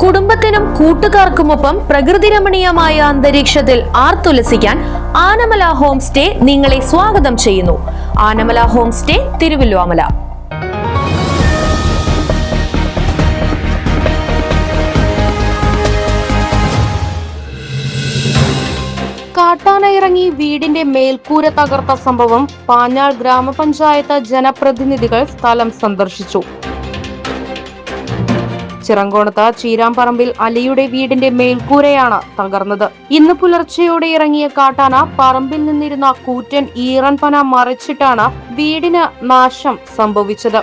കുടുംബത്തിനും കൂട്ടുകാർക്കുമൊപ്പം പ്രകൃതി രമണീയമായ അന്തരീക്ഷത്തിൽ ആർത്തുലസിക്കാൻ ആനമല ഹോം സ്റ്റേ നിങ്ങളെ സ്വാഗതം ചെയ്യുന്നു. Anamala home stay, Thiruvallomala. കാട്ടാന ഇറങ്ങി വീടിന്റെ മേൽക്കൂര തകർത്ത സംഭവം പാഞ്ഞാൾ ഗ്രാമപഞ്ചായത്ത് ജനപ്രതിനിധികൾ സ്ഥലം സന്ദർശിച്ചു. ചിറങ്കോണത്ത് ചീരാമ്പറമ്പിൽ അലിയുടെ വീടിന്റെ മേൽക്കൂരയാണ് തകർന്നത്. ഇന്ന് പുലർച്ചെയോടെ ഇറങ്ങിയ കാട്ടാന പറമ്പിൽ നിന്നിരുന്ന കൂറ്റൻ ഈറൻ പന മറിച്ചിട്ടാണ് വീടിന് നാശം സംഭവിച്ചത്.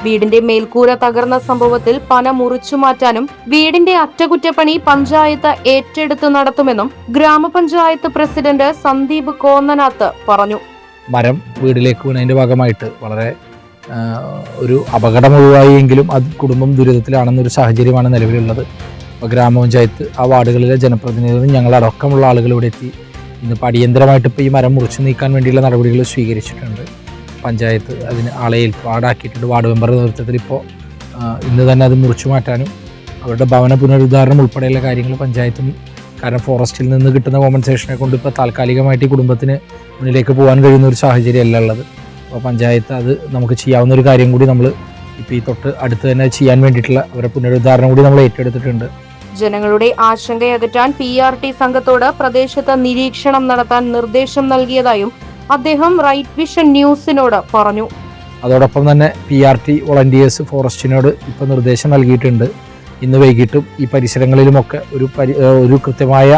വീടിന്റെ മേൽക്കൂര തകർന്ന സംഭവത്തിൽ പന മുറിച്ചു മാറ്റാനും വീടിന്റെ അറ്റകുറ്റപ്പണി പഞ്ചായത്ത് ഏറ്റെടുത്ത് നടത്തുമെന്നും ഗ്രാമപഞ്ചായത്ത് പ്രസിഡന്റ് സന്ദീപ് കോന്നനാത്ത് പറഞ്ഞു. മരം വീടിലേക്ക് വീണതിന്റെ ഭാഗമായിട്ട് വളരെ ഒരു അപകടം ഒഴിവായെങ്കിലും അത് കുടുംബം ദുരിതത്തിലാണെന്നൊരു സാഹചര്യമാണ് നിലവിലുള്ളത്. അപ്പോൾ ഗ്രാമപഞ്ചായത്ത് ആ വാർഡുകളിലെ ജനപ്രതിനിധികളും ഞങ്ങളടക്കമുള്ള ആളുകൾ ഇവിടെ എത്തി ഇന്നിപ്പോൾ അടിയന്തരമായിട്ട് ഇപ്പോൾ ഈ മരം മുറിച്ചു നീക്കാൻ വേണ്ടിയുള്ള നടപടികൾ സ്വീകരിച്ചിട്ടുണ്ട്. പഞ്ചായത്ത് അതിന് ആളെ ഏർപ്പാടാക്കിയിട്ടുണ്ട്. വാർഡ് മെമ്പറുടെ നേതൃത്വത്തിൽ ഇപ്പോൾ ഇന്ന് തന്നെ അത് മുറിച്ചു മാറ്റാനും അവരുടെ ഭവന പുനരുദ്ധാരണം ഉൾപ്പെടെയുള്ള കാര്യങ്ങൾ പഞ്ചായത്തും, കാരണം ഫോറസ്റ്റിൽ നിന്ന് കിട്ടുന്ന കോമ്പൻസേഷനെ കൊണ്ട് ഇപ്പോൾ താൽക്കാലികമായിട്ട് ഈ കുടുംബത്തിന് മുന്നിലേക്ക് പോകാൻ കഴിയുന്ന ഒരു സാഹചര്യമല്ല ഉള്ളത്. അപ്പോൾ പഞ്ചായത്ത് അത് നമുക്ക് ചെയ്യാവുന്ന ഒരു കാര്യം കൂടി നമ്മൾ ഇപ്പോൾ ഈ തൊട്ട് അടുത്ത് തന്നെ ചെയ്യാൻ വേണ്ടിയിട്ടുള്ള അവരുടെ പുനരുദ്ധാരണം കൂടി നമ്മൾ ഏറ്റെടുത്തിട്ടുണ്ട്. ജനങ്ങളുടെ ആശങ്കയകറ്റാൻ PRT സംഘത്തോട് പ്രദേശത്ത് നിരീക്ഷണം നടത്താൻ നിർദ്ദേശം നൽകിയതായും അദ്ദേഹം റൈറ്റ് വിഷൻ ന്യൂസിനോട് പറഞ്ഞു. അതോടൊപ്പം തന്നെ PRT വോളണ്ടിയേഴ്സ് ഫോറസ്റ്റിനോട് ഇപ്പോൾ നിർദ്ദേശം നൽകിയിട്ടുണ്ട്. ഇന്ന് വൈകിട്ടും ഈ പരിസരങ്ങളിലുമൊക്കെ ഒരു കൃത്യമായ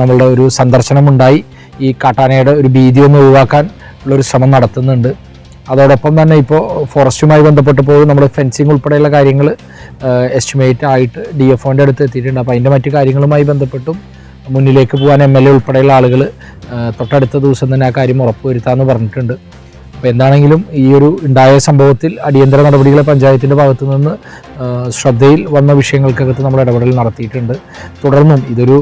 നമ്മളുടെ ഒരു സന്ദർശനമുണ്ടായി ഈ കാട്ടാനയുടെ ഒരു ഭീതി ഒന്ന് ഒഴിവാക്കാൻ ഉള്ളൊരു ശ്രമം നടത്തുന്നുണ്ട്. അതോടൊപ്പം തന്നെ ഇപ്പോൾ ഫോറസ്റ്റുമായി ബന്ധപ്പെട്ടപ്പോൾ നമ്മൾ ഫെൻസിങ് ഉൾപ്പെടെയുള്ള കാര്യങ്ങൾ എസ്റ്റിമേറ്റ് ആയിട്ട് DFOൻ്റെ അടുത്ത് എത്തിയിട്ടുണ്ട്. അപ്പോൾ അതിൻ്റെ മറ്റു കാര്യങ്ങളുമായി ബന്ധപ്പെട്ടും മുന്നിലേക്ക് പോകാൻ MLA ഉൾപ്പെടെയുള്ള ആളുകൾ തൊട്ടടുത്ത ദിവസം തന്നെ ആ കാര്യം ഉറപ്പുവരുത്താമെന്ന് പറഞ്ഞിട്ടുണ്ട്. അപ്പോൾ എന്താണെങ്കിലും ഈ ഒരു ഉണ്ടായ സംഭവത്തിൽ അടിയന്തര നടപടികൾ പഞ്ചായത്തിൻ്റെ ഭാഗത്തു നിന്ന് ശ്രദ്ധയിൽ വന്ന വിഷയങ്ങൾക്കകത്ത് നമ്മൾ ഇടപെടൽ നടത്തിയിട്ടുണ്ട്. തുടർന്നും ഇതൊരു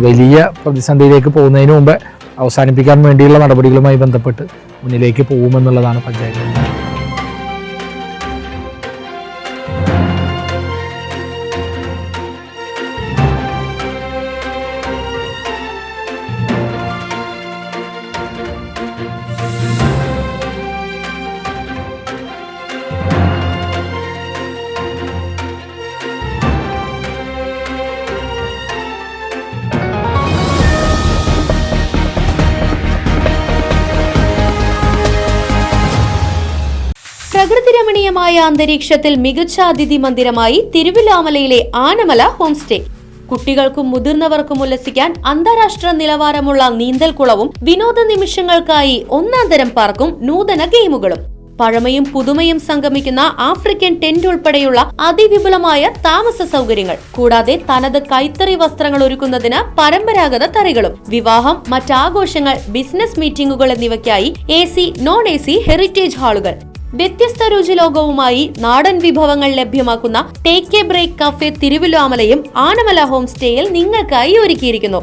വലിയ പ്രതിസന്ധിയിലേക്ക് പോകുന്നതിന് മുമ്പ് അവസാനിപ്പിക്കാൻ വേണ്ടിയുള്ള നടപടികളുമായി ബന്ധപ്പെട്ട് മുന്നിലേക്ക് പോകുമെന്നുള്ളതാണ് പഞ്ചായത്ത്. പ്രകൃതി രമണീയമായ അന്തരീക്ഷത്തിൽ മികച്ച അതിഥി മന്ദിരമായി തിരുവല്ലോമലയിലെ ആനമല ഹോം സ്റ്റേ. കുട്ടികൾക്കും മുതിർന്നവർക്കും ഉല്ലസിക്കാൻ അന്താരാഷ്ട്ര നിലവാരമുള്ള നീന്തൽക്കുളവും വിനോദ നിമിഷങ്ങൾക്കായി ഒന്നാന്തരം പാർക്കും നൂതന ഗെയിമുകളും പഴമയും പുതുമയും സംഗമിക്കുന്ന ആഫ്രിക്കൻ ടെന്റ് ഉൾപ്പെടെയുള്ള അതിവിപുലമായ താമസ സൗകര്യങ്ങൾ, കൂടാതെ തനത് കൈത്തറി വസ്ത്രങ്ങൾ ഒരുക്കുന്നതിന് പരമ്പരാഗത തറികളും, വിവാഹം, മറ്റാഘോഷങ്ങൾ, ബിസിനസ് മീറ്റിംഗുകൾ എന്നിവയ്ക്കായി AC, non-AC ഹെറിറ്റേജ് ഹാളുകൾ, വ്യത്യസ്ത രുചിലോകവുമായി നാടൻ വിഭവങ്ങൾ ലഭ്യമാക്കുന്ന ടേക്ക് എ ബ്രേക്ക് കഫേ തിരുവല്ലോമലയും ആനമല ഹോം സ്റ്റേയിൽ നിങ്ങൾക്കായി ഒരുക്കിയിരിക്കുന്നു.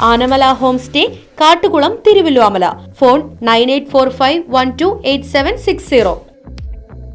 Anamala home stay, Kattukulam, Thiruvallomala. Phone 9845128760.